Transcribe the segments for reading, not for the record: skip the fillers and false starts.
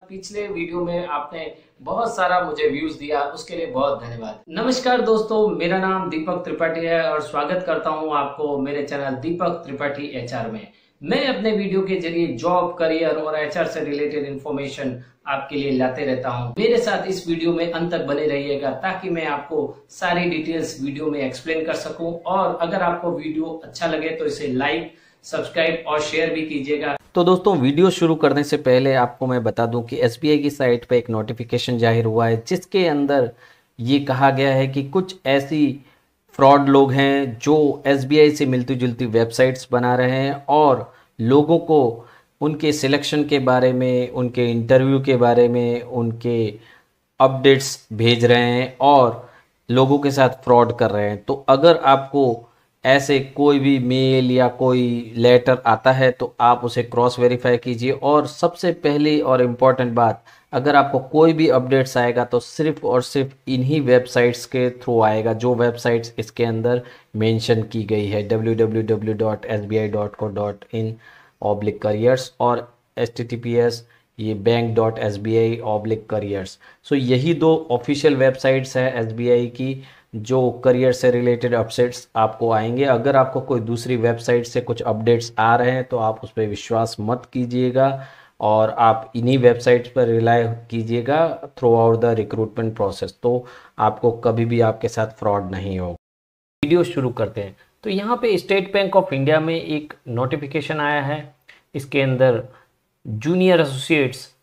पिछले वीडियो में आपने बहुत सारा मुझे व्यूज दिया, उसके लिए बहुत धन्यवाद। नमस्कार दोस्तों, मेरा नाम दीपक त्रिपाठी है और स्वागत करता हूं आपको मेरे चैनल दीपक त्रिपाठी एचआर में। मैं अपने वीडियो के जरिए जॉब, करियर और एचआर से रिलेटेड इंफॉर्मेशन आपके लिए लाते रहता हूं। मेरे साथ इस वीडियो में अंत तक बने रहिएगा ताकि मैं आपको सारी डिटेल्स वीडियो में एक्सप्लेन कर सकूं। और अगर आपको वीडियो अच्छा लगे तो इसे लाइक, सब्सक्राइब और शेयर भी कीजिएगा। तो दोस्तों, वीडियो शुरू करने से पहले आपको मैं बता दूं कि एसबीआई की साइट पे एक नोटिफिकेशन जाहिर हुआ है जिसके अंदर ये कहा गया है कि कुछ ऐसी फ्रॉड लोग हैं जो एसबीआई से मिलती जुलती वेबसाइट्स बना रहे हैं और लोगों को उनके सिलेक्शन के बारे में, उनके इंटरव्यू के बारे में, उनके अपडेट्स भेज रहे हैं और लोगों के साथ फ्रॉड कर रहे हैं। तो अगर आपको ऐसे कोई भी मेल या कोई लेटर आता है तो आप उसे क्रॉस वेरीफाई कीजिए। और सबसे पहली और इम्पॉर्टेंट बात, अगर आपको कोई भी अपडेट्स आएगा तो सिर्फ और सिर्फ इन्हीं वेबसाइट्स के थ्रू आएगा जो वेबसाइट्स इसके अंदर मेंशन की गई है, www.sbi.co.in/careers और https ये bank.sbi/careers। सो यही दो ऑफिशियल वेबसाइट्स है एसबीआई की जो करियर से रिलेटेड अपडेट्स आपको आएंगे। अगर आपको कोई दूसरी वेबसाइट से कुछ अपडेट्स आ रहे हैं तो आप उस पर विश्वास मत कीजिएगा और आप इन्हीं वेबसाइट्स पर रिलाई कीजिएगा through out the recruitment process, तो आपको कभी भी आपके साथ फ्रॉड नहीं होगा। वीडियो शुरू करते हैं। तो यहाँ पे स्टेट बैंक ऑफ इंडिया में एक नोटिफिकेशन आया है। इसके अंदर जूनियर एसोसिएट्स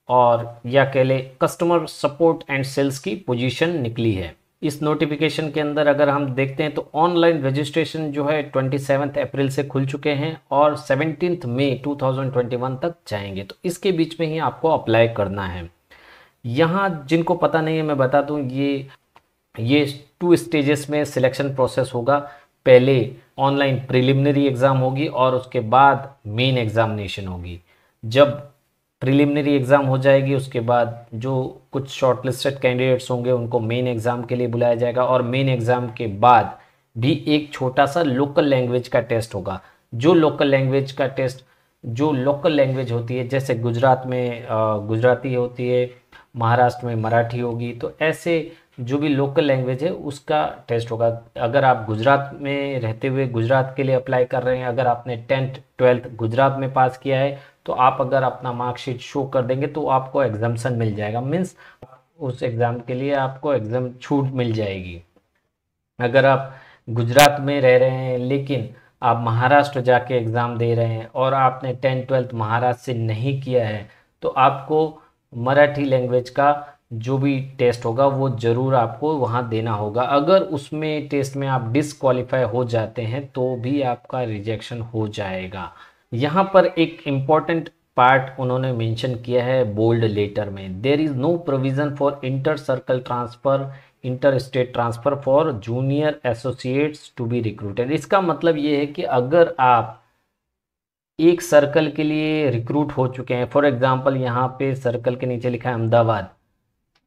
और या कह ले कस्टमर सपोर्ट एंड सेल्स की पोजीशन निकली है। इस नोटिफिकेशन के अंदर अगर हम देखते हैं तो ऑनलाइन रजिस्ट्रेशन जो है 27 अप्रैल से खुल चुके हैं और 17 मई 2021 तक जाएंगे। तो इसके बीच में ही आपको अप्लाई करना है। यहाँ जिनको पता नहीं है मैं बता दूँ, ये 2 स्टेजेस में सिलेक्शन प्रोसेस होगा। पहले ऑनलाइन प्रिलिमिनरी एग्ज़ाम होगी और उसके बाद मेन एग्जामिनेशन होगी। जब प्रिलिमिनरी एग्ज़ाम हो जाएगी उसके बाद जो कुछ शॉर्टलिस्टेड कैंडिडेट्स होंगे उनको मेन एग्ज़ाम के लिए बुलाया जाएगा और मेन एग्ज़ाम के बाद भी एक छोटा सा लोकल लैंग्वेज का टेस्ट होगा। जो लोकल लैंग्वेज होती है, जैसे गुजरात में गुजराती होती है, महाराष्ट्र में मराठी होगी, तो ऐसे जो भी लोकल लैंग्वेज है उसका टेस्ट होगा। अगर आप गुजरात में रहते हुए गुजरात के लिए अप्लाई कर रहे हैं, अगर आपने 10th 12th गुजरात में पास किया है तो आप अगर अपना मार्कशीट शो कर देंगे तो आपको एग्जाम्शन मिल जाएगा। मीन्स उस एग्ज़ाम के लिए आपको एग्ज़ाम छूट मिल जाएगी। अगर आप गुजरात में रह रहे हैं लेकिन आप महाराष्ट्र जाके एग्ज़ाम दे रहे हैं और आपने 10th 12th महाराष्ट्र से नहीं किया है तो आपको मराठी लैंग्वेज का जो भी टेस्ट होगा वो ज़रूर आपको वहाँ देना होगा। अगर उसमें टेस्ट में आप डिसक्वालीफाई हो जाते हैं तो भी आपका रिजेक्शन हो जाएगा। यहाँ पर एक इम्पॉर्टेंट पार्ट उन्होंने मेंशन किया है बोल्ड लेटर में, there is no provision for inter circle transfer, inter state transfer for junior associates to be recruited. इसका मतलब ये है कि अगर आप एक सर्कल के लिए रिक्रूट हो चुके हैं, फॉर एग्जांपल यहाँ पे सर्कल के नीचे लिखा है अहमदाबाद,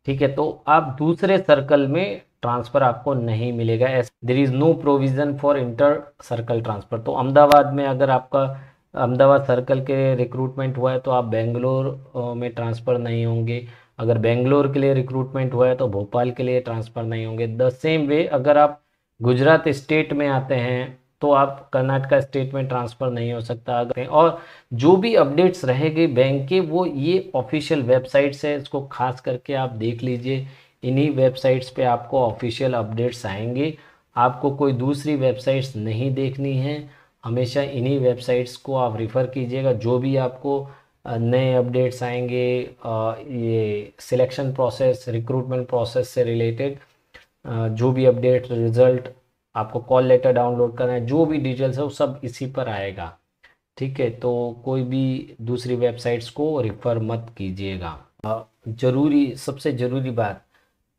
ठीक है, तो आप दूसरे सर्कल में ट्रांसफ़र आपको नहीं मिलेगा। There is no provision for inter circle transfer. तो अहमदाबाद में अगर आपका अहमदाबाद सर्कल के रिक्रूटमेंट हुआ है तो आप बेंगलोर में ट्रांसफ़र नहीं होंगे। अगर बेंगलोर के लिए रिक्रूटमेंट हुआ है तो भोपाल के लिए ट्रांसफ़र नहीं होंगे। द सेम वे अगर आप गुजरात स्टेट में आते हैं तो आप कर्नाटका स्टेट में ट्रांसफ़र नहीं हो सकता। और जो भी अपडेट्स रहेंगे बैंक के वो ये ऑफिशियल वेबसाइट्स है, इसको खास करके आप देख लीजिए। इन्हीं वेबसाइट्स पे आपको ऑफिशियल अपडेट्स आएंगे। आपको कोई दूसरी वेबसाइट्स नहीं देखनी है, हमेशा इन्हीं वेबसाइट्स को आप रिफ़र कीजिएगा। जो भी आपको नए अपडेट्स आएंगे ये सिलेक्शन प्रोसेस, रिक्रूटमेंट प्रोसेस से रिलेटेड जो भी अपडेट, रिज़ल्ट, आपको कॉल लेटर डाउनलोड करना है, जो भी डिटेल्स है वो सब इसी पर आएगा। ठीक है, तो कोई भी दूसरी वेबसाइट्स को रिफ़र मत कीजिएगा। सबसे ज़रूरी बात,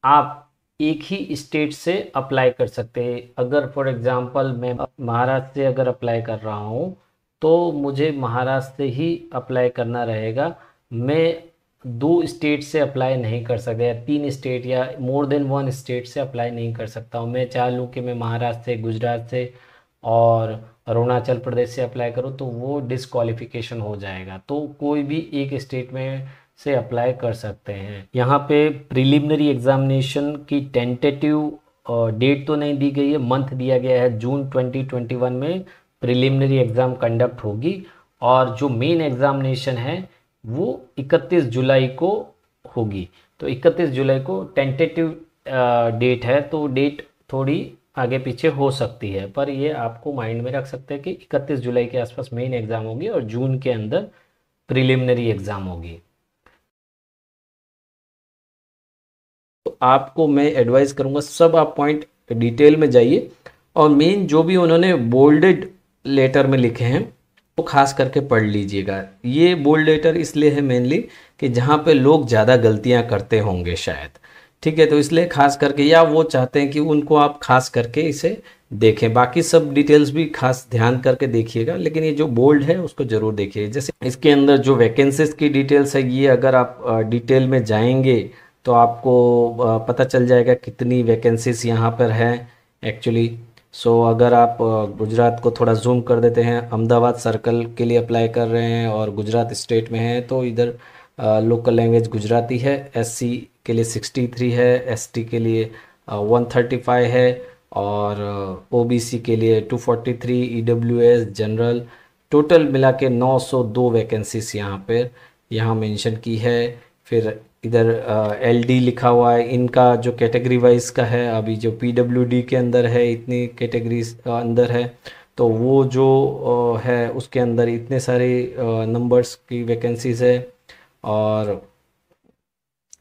आप एक ही स्टेट से अप्लाई कर सकते हैं। अगर फॉर एग्ज़ाम्पल मैं महाराष्ट्र से अगर अप्लाई कर रहा हूँ तो मुझे महाराष्ट्र से ही अप्लाई करना रहेगा। मैं 2 स्टेट से अप्लाई नहीं कर सकता या 3 स्टेट या मोर देन 1 स्टेट से अप्लाई नहीं कर सकता हूँ। मैं चाह लूँ कि मैं महाराष्ट्र से, गुजरात से और अरुणाचल प्रदेश से अप्लाई करूँ तो वो डिसक्वालिफिकेशन हो जाएगा। तो कोई भी एक स्टेट में से अप्लाई कर सकते हैं। यहाँ पे प्रिलिमिनरी एग्जामिनेशन की टेंटेटिव डेट तो नहीं दी गई है, मंथ दिया गया है जून 2021 में प्रिलिमिनरी एग्ज़ाम कंडक्ट होगी, और जो मेन एग्ज़ामिनेशन है वो 31 जुलाई को होगी। तो 31 जुलाई को टेंटेटिव डेट है, तो डेट थोड़ी आगे पीछे हो सकती है, पर ये आपको माइंड में रख सकते हैं कि 31 जुलाई के आसपास मेन एग्ज़ाम होगी और जून के अंदर प्रिलिमिनरी एग्ज़ाम होगी। तो आपको मैं एडवाइस करूँगा सब आप पॉइंट डिटेल में जाइए, और मेन जो भी उन्होंने बोल्डेड लेटर में लिखे हैं वो खास करके पढ़ लीजिएगा। ये बोल्ड लेटर इसलिए है मेनली कि जहाँ पे लोग ज़्यादा गलतियाँ करते होंगे शायद, ठीक है, तो इसलिए खास करके, या वो चाहते हैं कि उनको आप खास करके इसे देखें। बाकी सब डिटेल्स भी खास ध्यान करके देखिएगा, लेकिन ये जो बोल्ड है उसको ज़रूर देखिए। जैसे इसके अंदर जो वैकेंसीज की डिटेल्स है, ये अगर आप डिटेल में जाएंगे तो आपको पता चल जाएगा कितनी वैकेंसीज यहाँ पर है एक्चुअली। सो अगर आप गुजरात को थोड़ा जूम कर देते हैं, अहमदाबाद सर्कल के लिए अप्लाई कर रहे हैं और गुजरात स्टेट में हैं, तो इधर लोकल लैंग्वेज गुजराती है, एससी के लिए 63 है, एसटी के लिए 135 है, और ओबीसी के लिए 243, ईडब्ल्यूएस जनरल, टोटल मिला के 902 वैकेंसीज यहाँ मेंशन की है। फिर इधर एलडी लिखा हुआ है, इनका जो कैटेगरी वाइज का है, अभी जो पीडब्ल्यूडी के अंदर है इतनी कैटेगरीज अंदर है, तो वो जो है उसके अंदर इतने सारे नंबर्स की वैकेंसीज है, और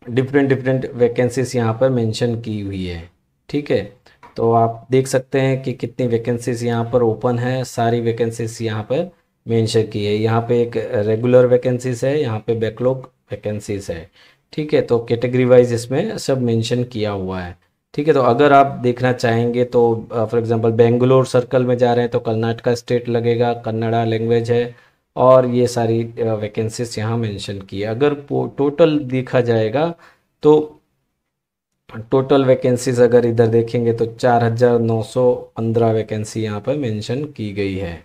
डिफरेंट डिफरेंट वैकेंसीज यहाँ पर मेंशन की हुई है, ठीक है। तो आप देख सकते हैं कि कितनी वैकेंसीज यहाँ पर ओपन है, सारी वैकेंसीज यहाँ पर मेंशन की है। यहाँ पे एक रेगुलर वैकेंसीज है, यहाँ पे बैकलॉग वैकेंसीज है, ठीक है। तो कैटेगरी वाइज इसमें सब मेंशन किया हुआ है, ठीक है। तो अगर आप देखना चाहेंगे तो फॉर एग्जांपल बेंगलोर सर्कल में जा रहे हैं तो कर्नाटका स्टेट लगेगा, कन्नड़ा लैंग्वेज है, और ये सारी वैकेंसीज यहाँ मेंशन की है। अगर टोटल देखा जाएगा तो टोटल वैकेंसीज अगर इधर देखेंगे तो 4915 वैकेंसी यहाँ पर मेंशन की गई है,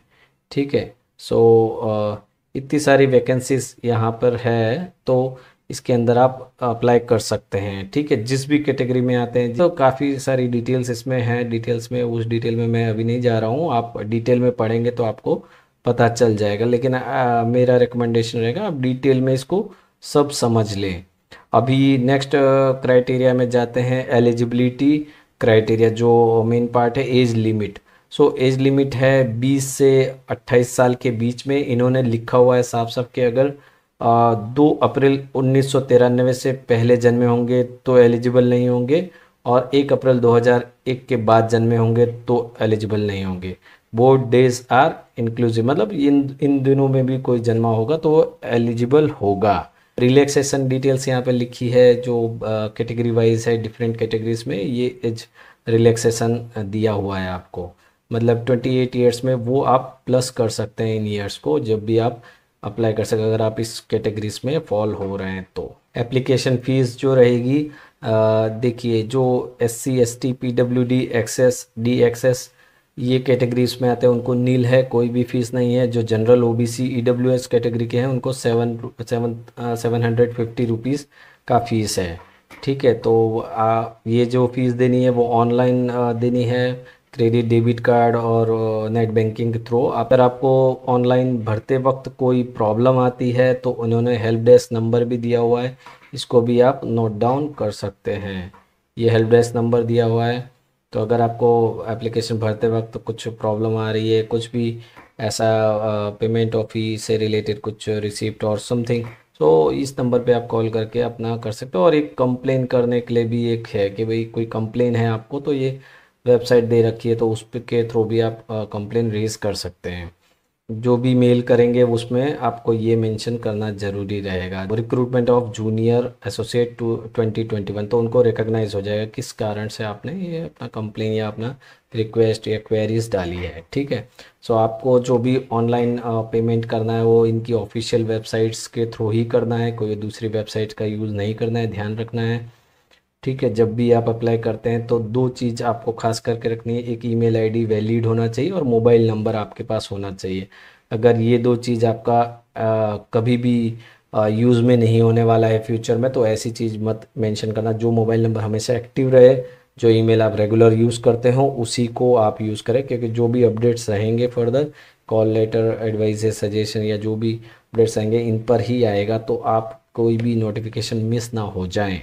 ठीक है। सो इतनी सारी वैकेंसीज यहाँ पर है, तो इसके अंदर आप अप्लाई कर सकते हैं, ठीक है, जिस भी कैटेगरी में आते हैं। तो काफ़ी सारी डिटेल्स इसमें हैं, डिटेल्स में उस डिटेल में मैं अभी नहीं जा रहा हूँ, आप डिटेल में पढ़ेंगे तो आपको पता चल जाएगा, लेकिन मेरा रिकमेंडेशन रहेगा आप डिटेल में इसको सब समझ लें। अभी नेक्स्ट क्राइटेरिया में जाते हैं, एलिजिबिलिटी क्राइटेरिया, जो मेन पार्ट है age limit. So age limit है 20 से 28 साल के बीच में। इन्होंने लिखा हुआ है साफ साफ कि अगर 2 अप्रैल 1993 से पहले जन्मे होंगे तो एलिजिबल नहीं होंगे, और 1 अप्रैल 2001 के बाद जन्मे होंगे तो एलिजिबल नहीं होंगे। बोथ डेज आर इंक्लूसिव, मतलब इन दिनों में भी कोई जन्मा होगा तो वो एलिजिबल होगा। रिलैक्सेशन डिटेल्स यहाँ पे लिखी है, जो कैटेगरी वाइज है, डिफरेंट कैटेगरीज में ये एज रिलैक्सेशन दिया हुआ है आपको, मतलब 28 ईयर्स में वो आप प्लस कर सकते हैं इन ईयर्स को, जब भी आप अप्लाई कर सकते, अगर आप इस कैटेगरीज में फॉल हो रहे हैं तो। एप्लीकेशन फ़ीस जो रहेगी, देखिए जो SC ST PWD XS DXS ये कैटेगरीज में आते हैं उनको नील है, कोई भी फीस नहीं है। जो जनरल OBC EWS कैटेगरी के हैं उनको 750 रुपीज़ का फीस है, ठीक है। तो ये जो फीस देनी है वो ऑनलाइन देनी है, क्रेडिट डेबिट कार्ड और नेट बैंकिंग के थ्रू। अगर आपको ऑनलाइन भरते वक्त कोई प्रॉब्लम आती है तो उन्होंने हेल्प डेस्क नंबर भी दिया हुआ है, इसको भी आप नोट डाउन कर सकते हैं। ये हेल्प डेस्क नंबर दिया हुआ है, तो अगर आपको एप्लीकेशन भरते वक्त कुछ प्रॉब्लम आ रही है, कुछ भी ऐसा पेमेंट ऑफ फी से रिलेटेड कुछ रिसिप्ट और समथिंग, तो इस नंबर पे आप कॉल करके अपना कर सकते हो। और एक कंप्लेन करने के लिए भी एक है कि भाई कोई कंप्लेन है आपको, तो ये वेबसाइट दे रखी है, तो उस के थ्रू भी आप कंप्लेन रेज कर सकते हैं। जो भी मेल करेंगे उसमें आपको ये मेंशन करना ज़रूरी रहेगा। Recruitment of junior associate to 2021, तो उनको रिकॉग्नाइज हो जाएगा किस कारण से आपने ये अपना कंप्लेन या अपना रिक्वेस्ट या क्वेरीज डाली है, ठीक है। सो आपको जो भी ऑनलाइन पेमेंट करना है वो इनकी ऑफिशियल वेबसाइट्स के थ्रू ही करना है, कोई दूसरी वेबसाइट का यूज़ नहीं करना है, ध्यान रखना है, ठीक है। जब भी आप अप्लाई करते हैं तो 2 चीज़ आपको खास करके रखनी है, एक ईमेल आईडी वैलिड होना चाहिए और मोबाइल नंबर आपके पास होना चाहिए। अगर ये 2 चीज़ आपका कभी भी यूज़ में नहीं होने वाला है फ्यूचर में, तो ऐसी चीज़ मत मेंशन करना। जो मोबाइल नंबर हमेशा एक्टिव रहे, जो ईमेल आप रेगुलर यूज़ करते हो उसी को आप यूज़ करें, क्योंकि जो भी अपडेट्स रहेंगे further, call letter, advice, suggestion या जो भी अपडेट्स आएंगे इन पर ही आएगा, तो आप कोई भी नोटिफिकेशन मिस ना हो जाए।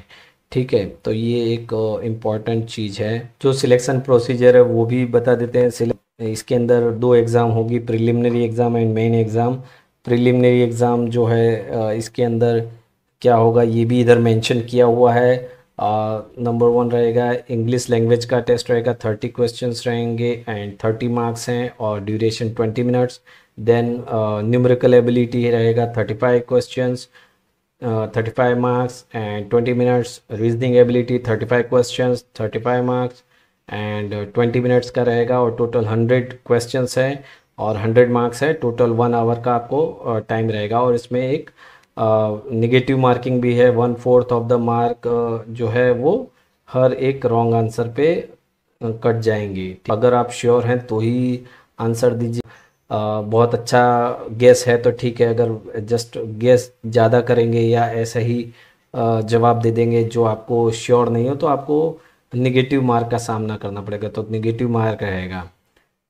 ठीक है, तो ये एक इम्पॉर्टेंट चीज़ है। जो सिलेक्शन प्रोसीजर है वो भी बता देते हैं। इसके अंदर 2 एग्ज़ाम होगी, preliminary exam and main exam. Preliminary exam जो है इसके अंदर क्या होगा ये भी इधर मेंशन किया हुआ है। नंबर 1 रहेगा इंग्लिश लैंग्वेज का टेस्ट रहेगा, 30 क्वेश्चंस रहेंगे एंड 30 मार्क्स हैं और duration 20 minutes. Then numerical ability रहेगा 35 questions, 35 marks and 20 minutes. Reasoning ability 35 questions, 35 marks and 20 minutes का रहेगा और टोटल 100 क्वेश्चंस है और 100 मार्क्स है। टोटल 1 आवर का आपको टाइम रहेगा और इसमें एक निगेटिव मार्किंग भी है। 1/4 ऑफ द मार्क जो है वो हर एक रॉन्ग आंसर पे कट जाएंगे। अगर आप श्योर हैं तो ही आंसर दीजिए। बहुत अच्छा गेस है तो ठीक है, अगर जस्ट गेस ज़्यादा करेंगे या ऐसा ही जवाब दे देंगे जो आपको श्योर नहीं हो तो आपको निगेटिव मार्क का सामना करना पड़ेगा, तो निगेटिव मार्क रहेगा।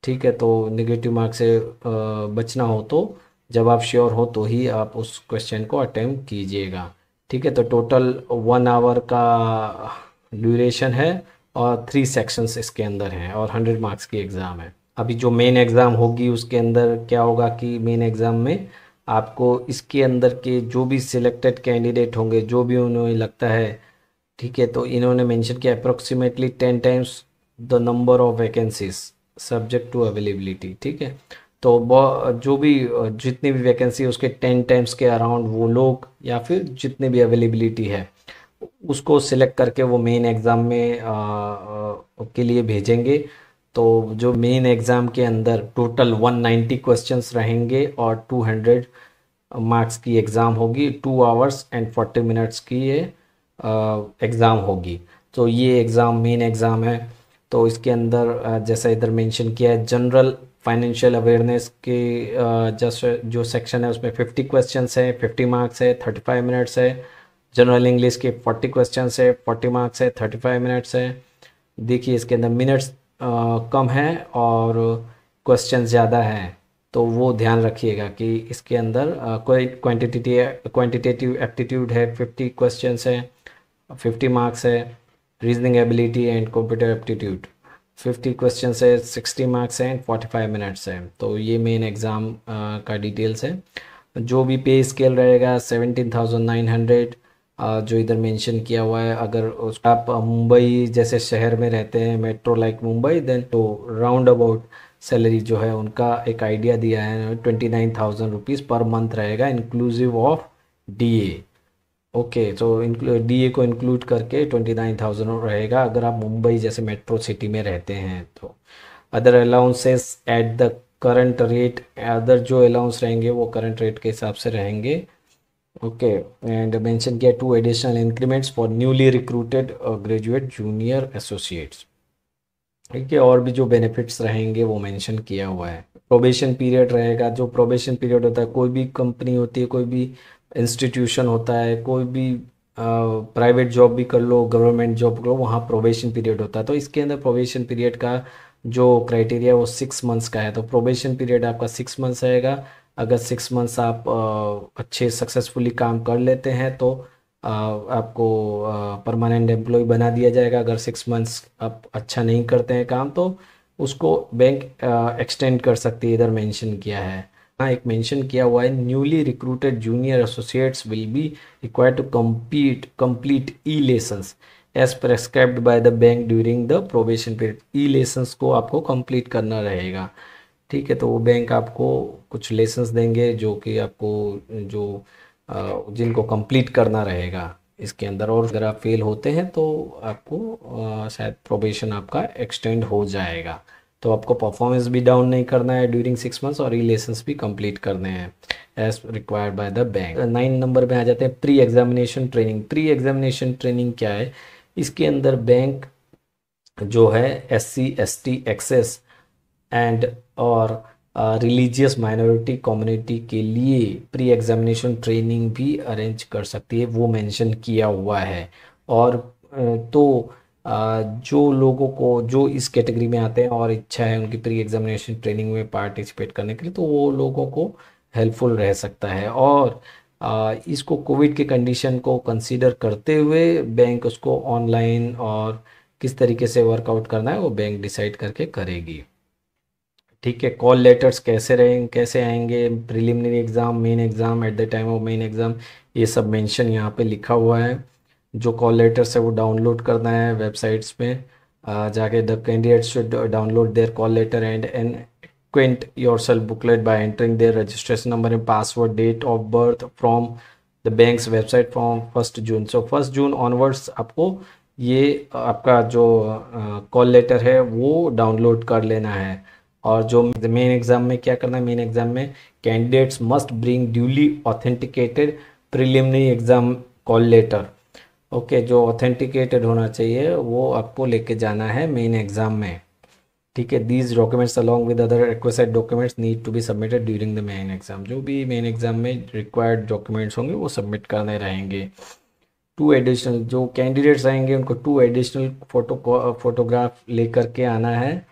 ठीक है, तो निगेटिव मार्क से बचना हो तो जब आप श्योर हो तो ही आप उस क्वेश्चन को अटेम्प्ट कीजिएगा। ठीक है, तो टोटल 1 आवर का ड्यूरेशन है और 3 सेक्शंस इसके अंदर हैं और 100 मार्क्स की एग्ज़ाम है। अभी जो मेन एग्ज़ाम होगी उसके अंदर क्या होगा कि मेन एग्ज़ाम में आपको इसके अंदर के जो भी सिलेक्टेड कैंडिडेट होंगे, जो भी उन्हें लगता है, ठीक है, तो इन्होंने मेंशन किया approximately 10 times the number of vacancies subject to availability. ठीक है, तो जो भी जितनी भी वैकेंसी है उसके 10 टाइम्स के अराउंड वो लोग या फिर जितनी भी अवेलेबिलिटी है उसको सिलेक्ट करके वो मेन एग्ज़ाम में के लिए भेजेंगे। तो जो मेन एग्ज़ाम के अंदर टोटल 190 क्वेश्चंस रहेंगे और 200 मार्क्स की एग्ज़ाम होगी। 2 आवर्स एंड 40 मिनट्स की ये एग्ज़ाम होगी। तो ये एग्ज़ाम मेन एग्ज़ाम है। तो इसके अंदर जैसा इधर मेंशन किया है, जनरल फाइनेंशियल अवेयरनेस के जस्ट जो सेक्शन है उसमें 50 क्वेश्चंस है, 50 मार्क्स है, 35 मिनट्स है। जनरल इंग्लिश के 40 क्वेश्चंस है, 40 मार्क्स है, 35 मिनट्स है। देखिए इसके अंदर मिनट्स कम है और क्वेश्चन ज़्यादा है, तो वो ध्यान रखिएगा कि इसके अंदर कोई क्वांटिटेटिव एप्टीट्यूड है, 50 क्वेश्चंस है, 50 मार्क्स है। Reasoning ability and computer aptitude 50 questions है, 60 मार्क्स हैं, 45 मिनट्स है। तो ये मेन एग्ज़ाम का डिटेल्स है। जो भी पे स्केल रहेगा 17,900 जो इधर मेंशन किया हुआ है। अगर उस आप मुंबई जैसे शहर में रहते हैं, मेट्रो लाइक मुंबई, देन तो राउंड अबाउट सैलरी जो है उनका एक आइडिया दिया है, 29,000 रुपीज़ पर मंथ रहेगा इंक्लूसिव ऑफ डीए। ओके, तो डीए को इंक्लूड करके 29,000 रहेगा अगर आप मुंबई जैसे मेट्रो सिटी में रहते हैं तो। Other allowances at the current rate, other जो अलाउंस रहेंगे वो करंट रेट के हिसाब से रहेंगे। ओके, एंड मेंशन किया 2 additional increments for newly recruited graduate junior associates. ठीक है, और भी जो बेनिफिट्स रहेंगे वो मेंशन किया हुआ है। प्रोबेशन पीरियड रहेगा। जो प्रोबेशन पीरियड होता है, कोई भी कंपनी होती है, कोई भी इंस्टीट्यूशन होता है, कोई भी प्राइवेट जॉब भी कर लो, गवर्नमेंट जॉब कर लो, वहाँ प्रोबेशन पीरियड होता है। तो इसके अंदर प्रोबेशन पीरियड का जो क्राइटेरिया है वो 6 मंथ्स का है। तो प्रोबेशन पीरियड आपका 6 मंथ्स रहेगा। अगर 6 मंथ्स आप अच्छे सक्सेसफुली काम कर लेते हैं तो आपको परमानेंट एम्प्लॉय बना दिया जाएगा। अगर 6 मंथ्स आप अच्छा नहीं करते हैं काम तो उसको बैंक एक्सटेंड कर सकती है, इधर मेंशन किया है। हाँ, एक मेंशन किया हुआ है, newly recruited junior associates will be required to complete e lessons as prescribed by the bank during the probation period. E lessons को आपको कंप्लीट करना रहेगा। ठीक है, तो वो बैंक आपको कुछ लेसन्स देंगे जो कि आपको जो जिनको कंप्लीट करना रहेगा इसके अंदर, और अगर आप फेल होते हैं तो आपको शायद प्रोबेशन आपका एक्सटेंड हो जाएगा। तो आपको परफॉर्मेंस भी डाउन नहीं करना है ड्यूरिंग 6 मंथ्स और रिलेशंस भी कंप्लीट करने हैं as required by the bank. 9 number में आ जाते हैं pre examination training. Pre examination training क्या है? इसके अंदर बैंक जो है SC ST एक्सेस एंड और रिलीजियस माइनॉरिटी कम्युनिटी के लिए प्री एग्जामिनेशन ट्रेनिंग भी अरेंज कर सकती है, वो मेंशन किया हुआ है। और तो जो लोगों को जो इस कैटेगरी में आते हैं और इच्छा है उनकी प्री एग्जामिनेशन ट्रेनिंग में पार्टिसिपेट करने के लिए, तो वो लोगों को हेल्पफुल रह सकता है। और इसको कोविड के कंडीशन को कंसीडर करते हुए बैंक उसको ऑनलाइन और किस तरीके से वर्कआउट करना है वो बैंक डिसाइड करके करेगी। ठीक है, कॉल लेटर्स कैसे आएंगे, preliminary exam, main exam, at the time of main exam, ये सब मेंशन यहाँ पे लिखा हुआ है। जो कॉल लेटर्स है वो डाउनलोड करना है वेबसाइट्स में जाके। The candidate should download their call letter and acquaint yourself booklet by entering their registration number and password, date of birth from the bank's website from 1st June। So 1st June onwards आपको ये आपका जो call letter है वो download कर लेना है। और जो मेन एग्ज़ाम में क्या करना है, मेन एग्ज़ाम में candidates must bring duly authenticated preliminary exam call letter. Okay, जो ऑथेंटिकेटेड होना चाहिए वो आपको लेके जाना है मेन एग्ज़ाम में। ठीक है, these documents along with other requested documents need to be submitted during the main exam. जो भी मेन एग्जाम में रिक्वायर्ड डॉक्यूमेंट्स होंगे वो सबमिट करने रहेंगे। 2 एडिशनल, जो कैंडिडेट्स आएंगे उनको 2 एडिशनल फोटोग्राफ लेकर के आना है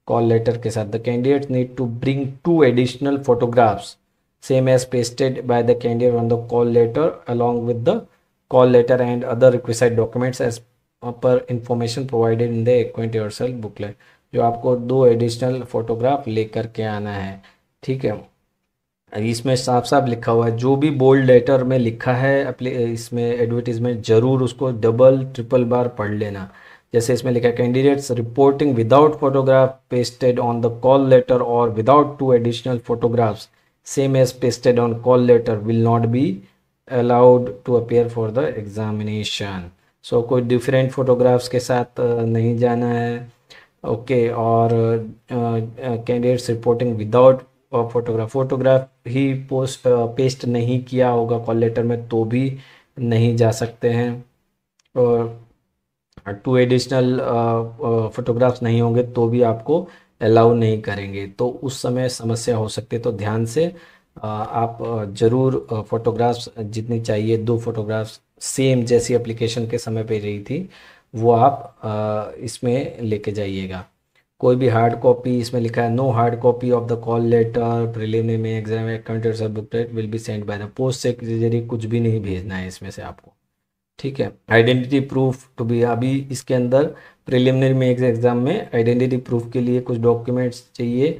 कॉल लेटर के साथ। The candidates need to bring 2 additional photographs same as pasted by the candidate on the call letter along with the call letter and other requested documents as per information provided in the acquaint yourself booklet. जो आपको 2 additional photograph लेकर के आना है। ठीक है, इसमें साफ साफ लिखा हुआ है, जो भी बोल्ड लेटर में लिखा है इसमें एडवर्टीजमेंट, जरूर उसको डबल ट्रिपल बार पढ़ लेना। जैसे इसमें लिखा है, candidates reporting without photograph pasted on the call letter और without 2 additional photographs same as pasted on call letter will not be allowed to appear for the examination. So कोई डिफरेंट फोटोग्राफ्स के साथ नहीं जाना है। ओके, और candidates reporting without photograph ही paste नहीं किया होगा कॉल लेटर में तो भी नहीं जा सकते हैं। और 2 एडिशनल फोटोग्राफ्स नहीं होंगे तो भी आपको अलाउ नहीं करेंगे, तो उस समय समस्या हो सकती है। तो ध्यान से आप ज़रूर फोटोग्राफ्स जितनी चाहिए, 2 फोटोग्राफ्स सेम जैसी एप्लीकेशन के समय पे रही थी वो आप इसमें लेके जाइएगा। कोई भी हार्ड कॉपी, इसमें लिखा है no hard copy of the call letter preliminary में exam candidates booklet will be send by the post से जरिए कुछ भी नहीं भेजना है इसमें से आपको। ठीक है, आइडेंटिटी प्रूफ टू बी, अभी इसके अंदर प्रीलिमिनरी में एग्जाम में आइडेंटिटी प्रूफ के लिए कुछ डॉक्यूमेंट्स चाहिए।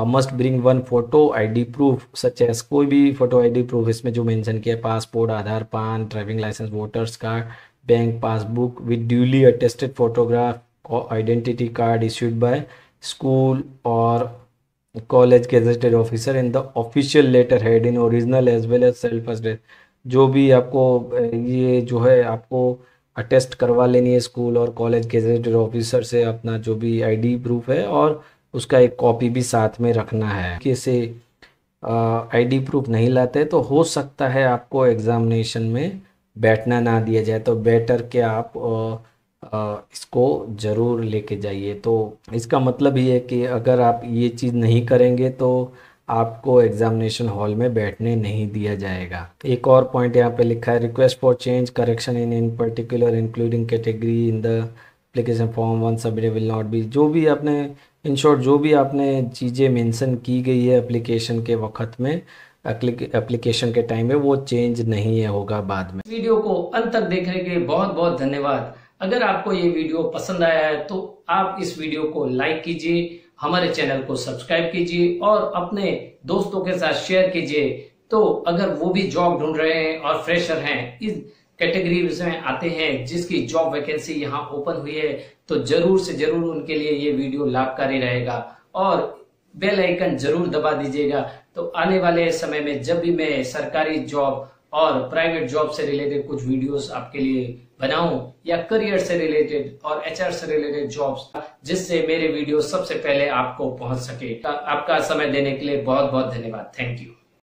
Must bring 1 photo ID proof such as, कोई भी फोटो आईडी प्रूफ इसमें जो मेंशन किया है, passport, Aadhaar, PAN, driving licence, voters card, bank passbook with duly attested photograph, identity card issued by school और college gazetted officer in the official letter head in original as well as self address. जो भी आपको ये जो है आपको attest करवा लेनी है स्कूल और कॉलेज गेजेटेड ऑफिसर से अपना जो भी आईडी प्रूफ है, और उसका एक कॉपी भी साथ में रखना है। कैसे आईडी प्रूफ नहीं लाते तो हो सकता है आपको एग्जामिनेशन में बैठना ना दिया जाए, तो बेटर कि आप इसको ज़रूर लेके जाइए। तो इसका मतलब ये है कि अगर आप ये चीज़ नहीं करेंगे तो आपको एग्जामिनेशन हॉल में बैठने नहीं दिया जाएगा। एक और पॉइंट यहाँ पे लिखा है, request for change correction in particular including category in the application form 1 submitted will not B. जो भी आपने इन शॉर्ट जो भी आपने चीज़ें मेंशन की गई है एप्लीकेशन के वक्त में, एप्लीकेशन के टाइम में, वो चेंज नहीं है होगा बाद में। वीडियो को अंत तक देखने के लिए बहुत बहुत धन्यवाद। अगर आपको ये वीडियो पसंद आया है तो आप इस वीडियो को लाइक कीजिए, हमारे चैनल को सब्सक्राइब कीजिए और अपने दोस्तों के साथ शेयर कीजिए। तो अगर वो भी जॉब ढूंढ रहे हैं और फ्रेशर हैं, इस कैटेगरी में आते हैं जिसकी जॉब वैकेंसी यहाँ ओपन हुई है, तो जरूर से जरूर उनके लिए ये वीडियो लाभकारी रहेगा। और बेल आइकन जरूर दबा दीजिएगा, तो आने वाले समय में जब भी मैं सरकारी जॉब और प्राइवेट जॉब से रिलेटेड कुछ वीडियोस आपके लिए बनाऊं, या करियर से रिलेटेड और एचआर से रिलेटेड जॉब्स, जिससे मेरे वीडियो सबसे पहले आपको पहुंच सके। आपका समय देने के लिए बहुत बहुत धन्यवाद। Thank you.